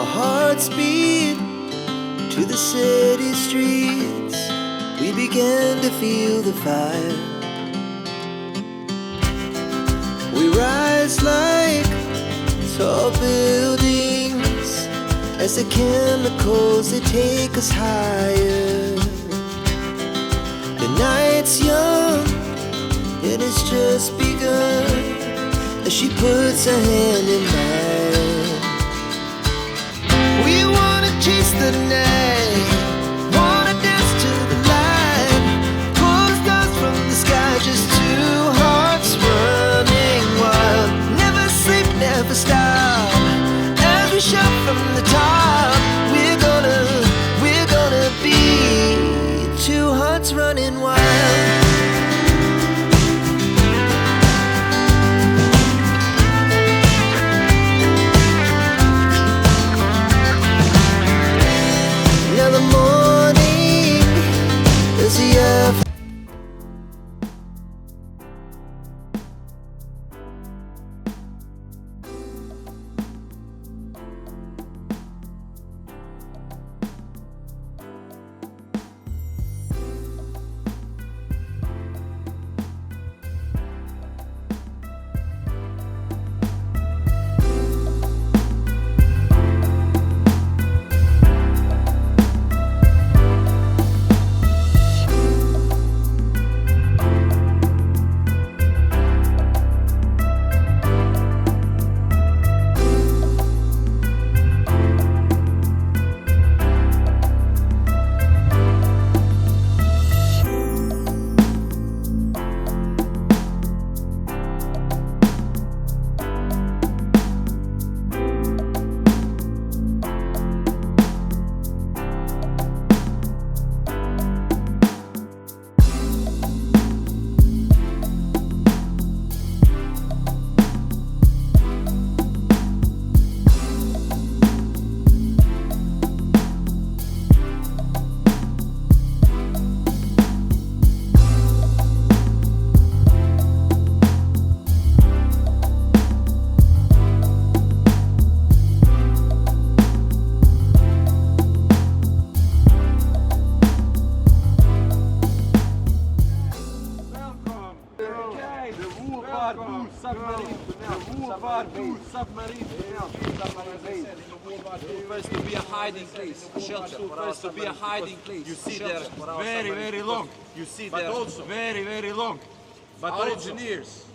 Our hearts beat to the city streets. We began to feel the fire. We rise like tall buildings as the chemicals, they take us higher. The night's young, it has just begun, as she puts her hand in mine. We wanna chase the night, wanna dance to the light, pull the stars from the sky, just two hearts running wild. Never sleep, never stop, as we shout from the top. We're gonna be two hearts running wild. Now the morning is the afternoon. Supposed to be a hiding place, a shelter. Supposed to be a hiding place. You see there very, very long. You see there also very, very long. But our engineers,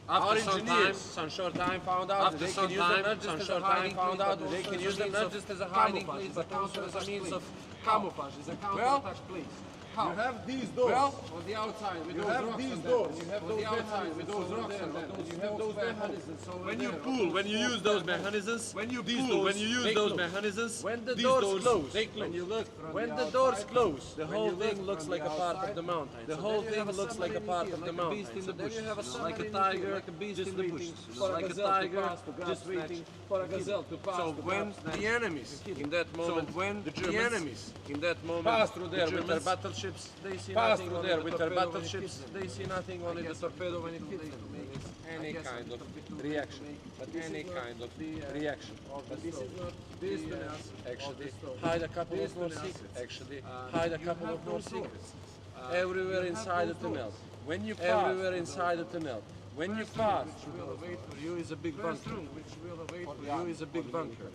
after some short time found out they can use them not just as a hiding place, they can use them not just as a hiding place, but also as a means of camouflage, as a counter-attack place. How? You have these doors. Well, on the outside with you those have rocks these on doors. You have those outside with those rocks and you have those mechanisms. When you pull, when you use those mechanisms, when you use those mechanisms, when the these doors close, they close. when you look, when the doors close, the whole thing looks like a part of the mountain. The whole thing looks like a part of the mountain. So then you have a like a tiger, like a beast in the bush, like a tiger just waiting for a gazelle to pass. So when the enemies, in that moment, when the enemies in that moment pass through there with their battleships, they see pass nothing. through there with their battleships, they see nothing, only the torpedo when it hits them. any kind of reaction, but any kind of reaction. But this is not this Actually, hide a couple of more secrets. Actually, hide a couple of more secrets. everywhere inside the tunnel. When you pass, Everywhere inside the tunnel. when you pass, Which will await for you is a big bunker. Which will await for you is a big bunker.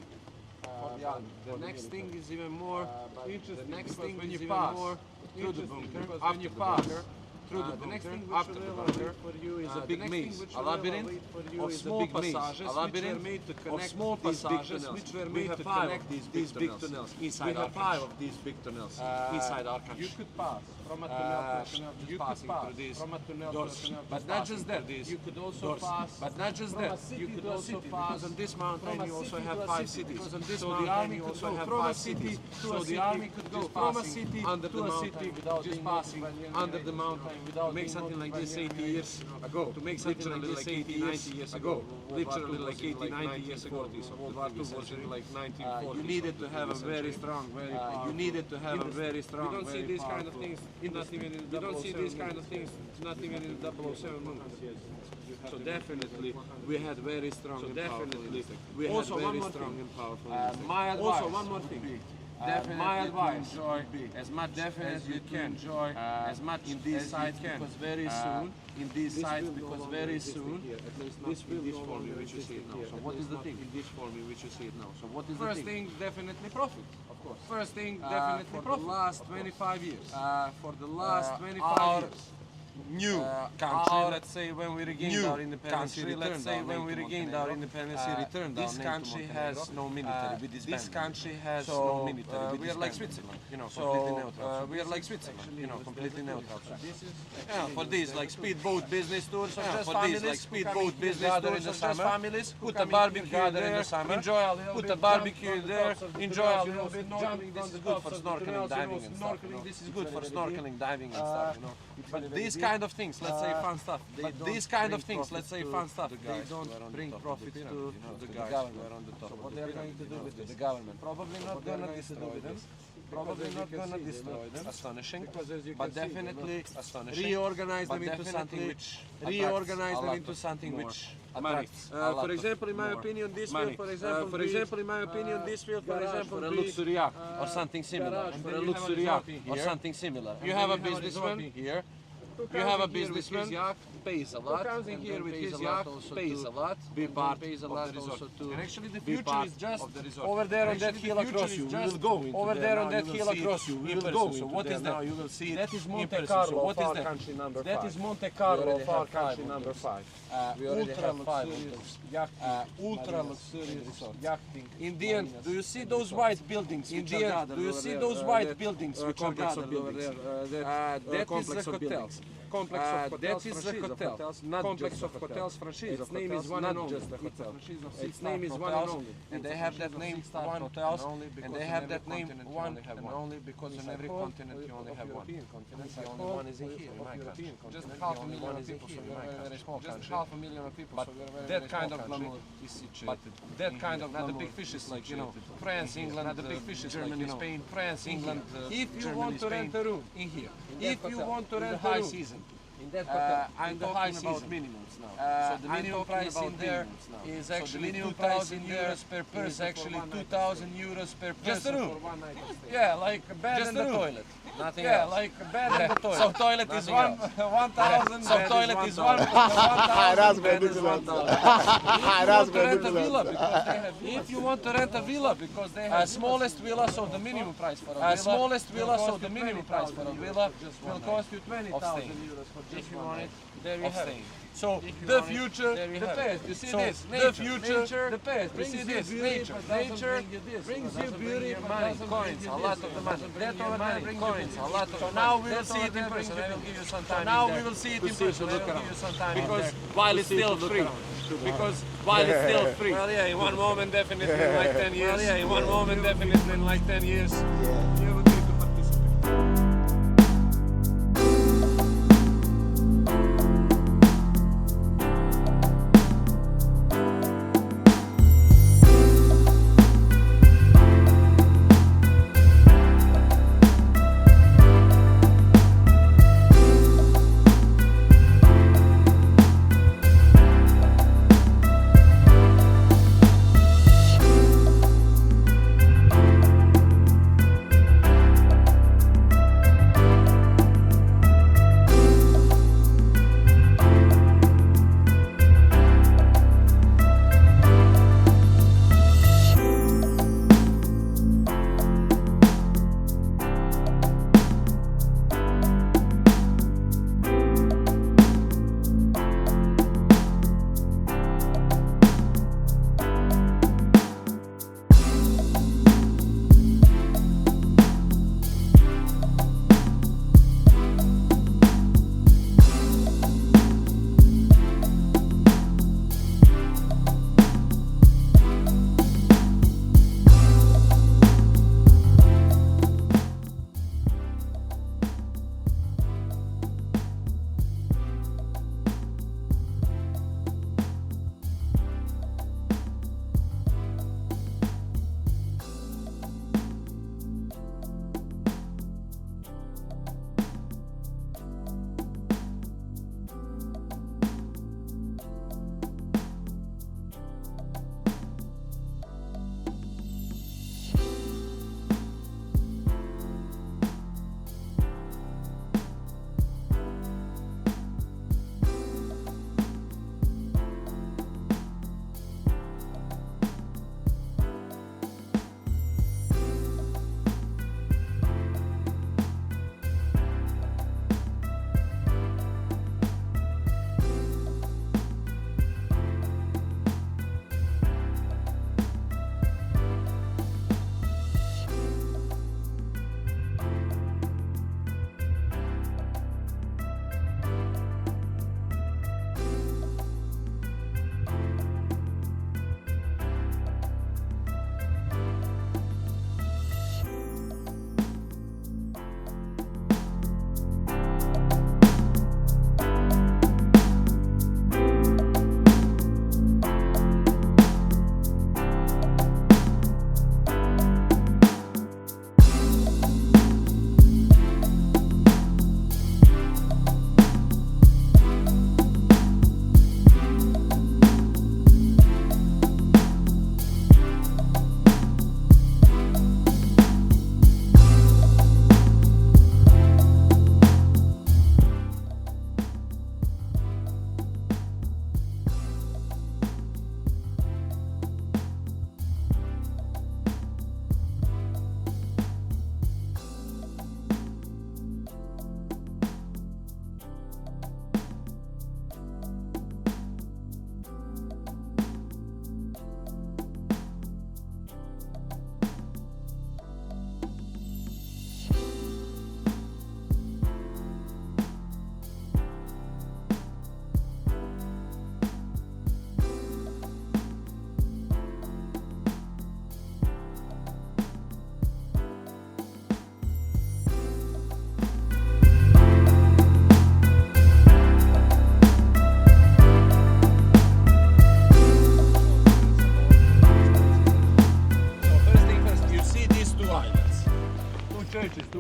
The next thing is even more interesting. The next thing when is you even pass more through the interesting bunker, because after when you the pass bunker, through the the next bunker, thing which after the will bunker, await for you is a the big next maze, thing which a will labyrinth await for you of is a small big maze, passages a which were labyrinth made to of connect small these big passages tunnels. which were We made have to 5 connect of these big tunnels inside We have our 5 country. of these big tunnels inside our country. You could pass from a tunnel to a tunnel, just You could passing pass through these from a tunnel doors. to a tunnel, But just not passing just that, through these you could also doors. pass. But not just from that, a city you could to a also city, pass because on this mountain from a you also city have to a 5 city, cities. because on this So the mountain army you could also go have from a 5 city cities. to So a the city, army could go just from a passing city under to the a mountain city, without just being passing notified by under the mountain without to make being something like this notified 80 years ago. To make something like this 80, 90 years ago. Literally like 80, 90 years ago. World War II was in like 1940s. You needed to have a very strong, very you needed to have a very strong, You don't see very these kind of powerful things, not even in the You don't see 007 these kind of movies. things, not even in the 007 movies. So definitely we had very strong and powerful instinct. Also very strong and powerful instinct. My advice. Also one more thing. Definitely My advice enjoy as much as you can enjoy as much in these sites because very soon in these sites because very soon this will this for me which you see it now. So what is the thing in this for me which you see it now? So what is First the thing? thing, definitely profit. Of course. First thing, definitely For profit. the last 25 years. For the last 25 our years. new country, our let's say when we regained new our independence, country, let's say when we regained our independence, returned this country has no military. This country has no military. we are like Switzerland, you know, So completely neutral. we are like Switzerland, you know, completely neutral. So This is for these like speedboat business tours, just for families these like who speedboat come here, business gather tours, in the just summer, families who put a come here, barbecue gather in there, the summer, enjoy a little put bit, a barbecue there, enjoy a little bit, jumping jumping. This is good for snorkeling, diving and stuff. You know. This is good for snorkeling, diving and stuff. You know. But these kind of things, let's say fun stuff. But these kind of things, let's say fun stuff, they don't bring profit to the government. So what they are going to do with the government? Probably not gonna destroy them. Probably not gonna destroy them. Astonishing. But definitely reorganize them into something which reorganize them into something which attracts a lot for example, in my more opinion, this money. will, for example, For example, in my opinion, this will, for example, for a be luxury yacht or something similar. garage And for then a you have luxury resort yacht or here. something similar. You And have then a resort businessman here. You have a businessman, yacht, pays a lot. comes in and here then with pays his a lot, yacht, also pays to a lot, be and part pays a of lot the resort. also to And actually the be future part is just of the resort. over there on Actually, that the hill future across is you. We just will go into over there. there Now on that you will hill see it across you. We in will person. go So into what there. is Now that? you will see it That is in Monte person. Carlo, So what is our that? country number That 5. is Monte Carlo, We already of our have 5 country number hotels. 5. We already Ultra have 5 luxurious hotels. ultra luxurious yachting. In the end, do you see those white buildings? In the end, do you see those white buildings which are complex of gathered over buildings. there? That is complex the of hotel. buildings. Complex of hotels, That is the franchise of hotel. hotels, Not complex just of a hotels, hotel. franchise Its of name hotels, is one not and only. just a hotel. Its name is one and only. And they have that name one hotels, and they have that name one and only because on every continent you only have one. The only one is in here, in my country. Just half a million of people, so we're a very small country. Just half a million of people, so we're a very, that very kind small of country. glamour is situated. But that kind of not the glamour big fishes is like, you know, France, England, not the big fishes like, Germany, you know, Spain, France, England. If you Germany, want to Spain, rent a room in here. if you want to in the rent high a room, season. In that hotel, I'm in the high talking about season. minimums now. So the I'm minimum talking price about in there minimums now. is So the actually minimum 2,000 price in there euros per person. is actually 2,000 euros per person. Just a room. For 1 night stay. Yeah, like a bed Just and a a room. toilet. Nothing Yeah, else. like a bed and a toilet. So toilet is Nothing one- else. 1,000. So bed toilet is 1,000. 1,000. Bed is 1,000. If you want to rent a villa because they have. If you want to rent a villa because they have smallest villa, so the minimum price for a villa. Smallest villa, so the minimum price for a villa will cost you 20,000 euros for just you want it. There you have it. So the future, the past. You see this? The future, the past. You see this? Nature brings you beauty, money, coins, a lot of the money. That over there brings coins, a lot of. So now we will see it in person. I will give you some time. Now we will see it in person. I will give you some time. Because while it's still free. Because while it's still free. Well, yeah, in one moment, definitely in like 10 years. Well, yeah, in one moment, definitely in like 10 years. You will need to participate.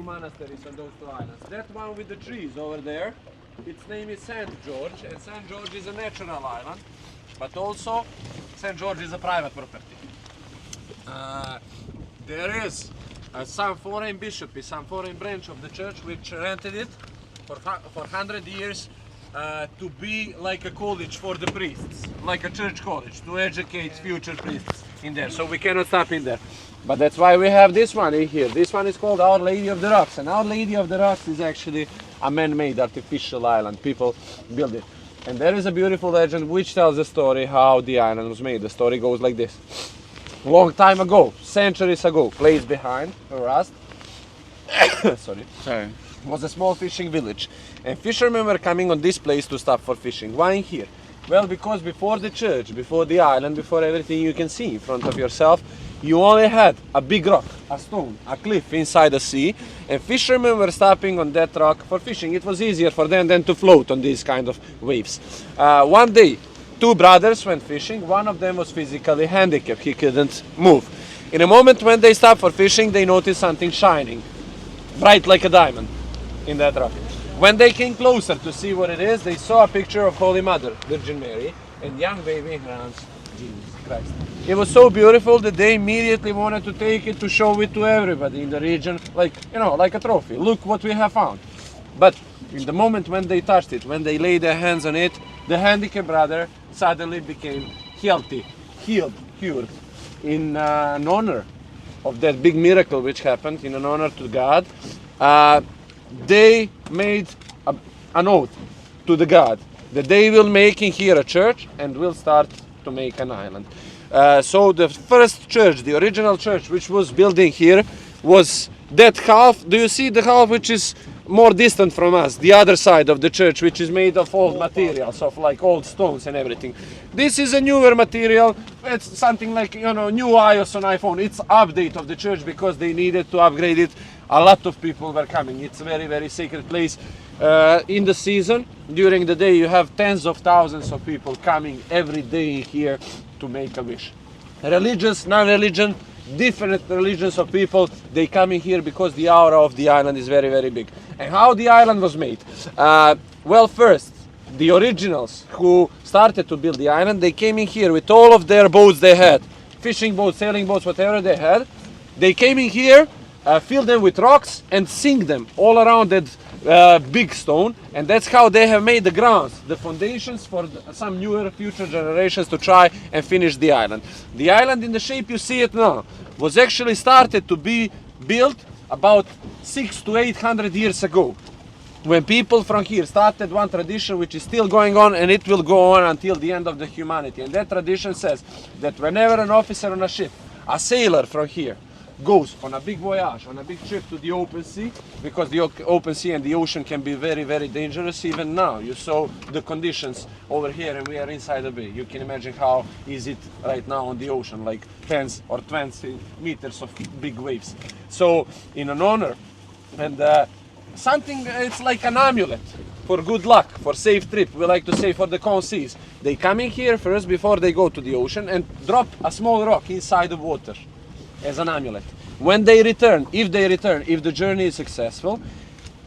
monasteries on those two islands. That one with the trees over there, its name is St. George, and St. George is a natural island, but also St. George is a private property. There is some foreign bishop, some foreign branch of the church which rented it for 100 years to be like a college for the priests, like a church college, to educate future priests in there. So we cannot stop in there. But that's why we have this one in here. This one is called Our Lady of the Rocks. And Our Lady of the Rocks is actually a man-made artificial island. People build it. And there is a beautiful legend which tells the story how the island was made. The story goes like this. Long time ago, centuries ago, place behind Rust, sorry, was a small fishing village. And fishermen were coming on this place to stop for fishing. Why in here? Well, because before the church, before the island, before everything you can see in front of yourself, you only had a big rock, a stone, a cliff inside the sea, and fishermen were stopping on that rock for fishing. It was easier for them than to float on these kind of waves. One day, two brothers went fishing. One of them was physically handicapped. He couldn't move. In a moment when they stopped for fishing, they noticed something shining, bright like a diamond, in that rock. When they came closer to see what it is, they saw a picture of Holy Mother, Virgin Mary, and young baby in her arms, Jesus Christ. It was so beautiful that they immediately wanted to take it to show it to everybody in the region, like, you know, like a trophy. Look what we have found. But in the moment when they touched it, when they laid their hands on it, the handicapped brother suddenly became healthy, healed, cured, in an honor of that big miracle which happened, in an honor to God. They made an oath to the God that they will make in here a church and will start to make an island. So the first church, the original church which was building here, was that half. Do you see the half which is more distant from us, the other side of the church, which is made of old materials, of like old stones and everything? This is a newer material. It's something like, you know, new iOS on iPhone. It's update of the church because they needed to upgrade it. A lot of people were coming. It's a very, very sacred place. In the season, during the day, you have tens of thousands of people coming every day here to make a wish. Religious, non-religion, different religions of people, they come in here because the aura of the island is very, very big. And how the island was made? Well, first, the originals who started to build the island, they came in here with all of their boats they had, fishing boats, sailing boats, whatever they had. They came in here, filled them with rocks and sink them all around that big stone, and that's how they have made the grounds, the foundations for some newer future generations to try and finish the island. The island in the shape you see it now was actually started to be built about 600 to 800 years ago, when people from here started one tradition which is still going on, and it will go on until the end of the humanity. And that tradition says that whenever an officer on a ship, a sailor from here, goes on a big voyage, on a big trip to the open sea, because the open sea and the ocean can be very, very dangerous. Even now, you saw the conditions over here and we are inside the bay. You can imagine how is it right now on the ocean, like 10 or 20 meters of big waves. So in an honor, and something, it's like an amulet for good luck, for safe trip, we like to say, for the calm seas. They come in here first before they go to the ocean and drop a small rock inside the water as an amulet. When they return, if the journey is successful,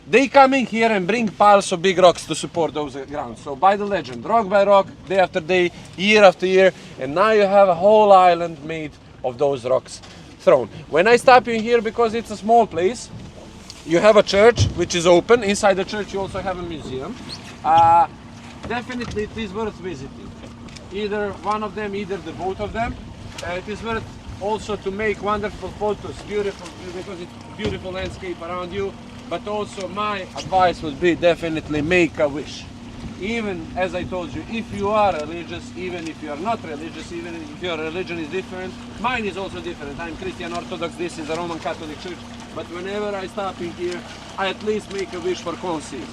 they come in here and bring piles of big rocks to support those grounds. So by the legend, rock by rock, day after day, year after year, and now you have a whole island made of those rocks thrown. When I stop in here, because it's a small place, you have a church which is open. Inside the church you also have a museum. Definitely it is worth visiting. Either one of them, either the both of them. It is worth also to make wonderful photos, beautiful, because it's beautiful landscape around you. But also my advice would be definitely make a wish. Even as I told you, if you are religious, even if you are not religious, even if your religion is different, mine is also different. I'm Christian Orthodox, this is a Roman Catholic Church. But whenever I stop in here, I at least make a wish for calm seas.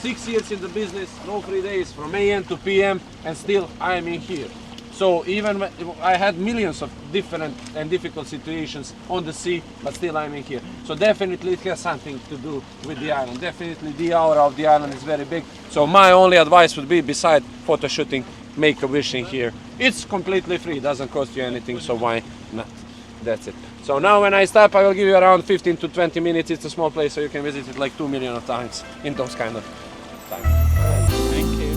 6 years in the business, no free days, from AM to PM, and still I am in here. So even when I had millions of different and difficult situations on the sea, but still I'm in here. So definitely it has something to do with the island. Definitely the aura of the island is very big. So my only advice would be, beside photo shooting, make a wish in here. It's completely free, doesn't cost you anything, so why not? That's it. So now when I stop, I will give you around 15 to 20 minutes. It's a small place, so you can visit it like 2 million of times in those kind of time. Thank you.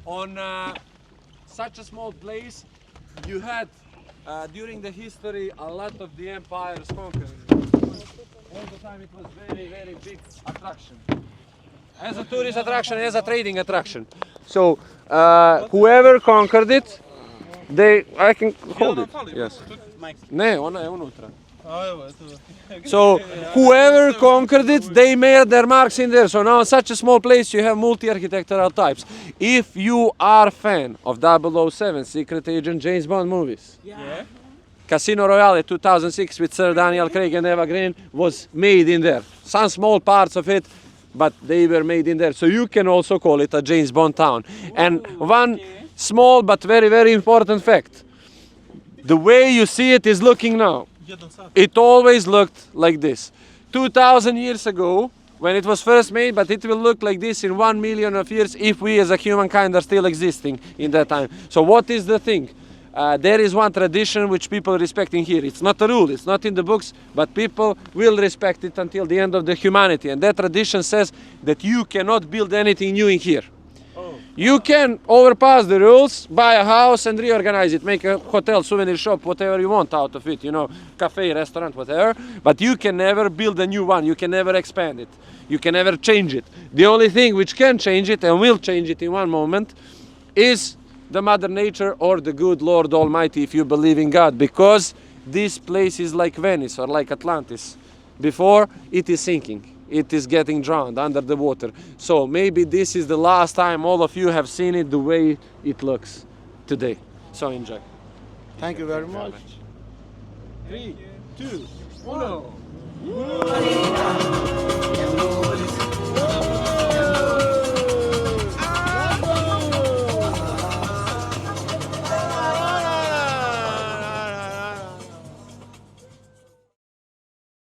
On such a small place, you had during the history a lot of the empires conquered. All the time it was very, very big attraction. As a tourist attraction, as a trading attraction. So whoever conquered it, I can hold it. Yes. Ne, ona je unutra. So whoever conquered it, they made their marks in there. So now in such a small place you have multi-architectural types. If you are a fan of 007, Secret Agent, James Bond movies, Casino Royale 2006 with Sir Daniel Craig and Eva Green was made in there. Some small parts of it, but they were made in there. So you can also call it a James Bond town. And one small but very, very important fact. The way you see it is looking now. It always looked like this. 2000 years ago, when it was first made, but it will look like this in 1 million of years if we as a humankind are still existing in that time. So what is the thing? There is one tradition which people respect in here. It's not a rule, it's not in the books, but people will respect it until the end of the humanity. And that tradition says that you cannot build anything new in here. You can overpass the rules, buy a house and reorganize it, make a hotel, souvenir shop, whatever you want out of it, you know, cafe, restaurant, whatever. But you can never build a new one, you can never expand it, you can never change it. The only thing which can change it and will change it in one moment is the Mother Nature or the good Lord Almighty if you believe in God, because this place is like Venice or like Atlantis. Before it is sinking. It is getting drowned under the water. So maybe this is the last time all of you have seen it the way it looks today. So enjoy. Thank you very much. 3, 2, 1.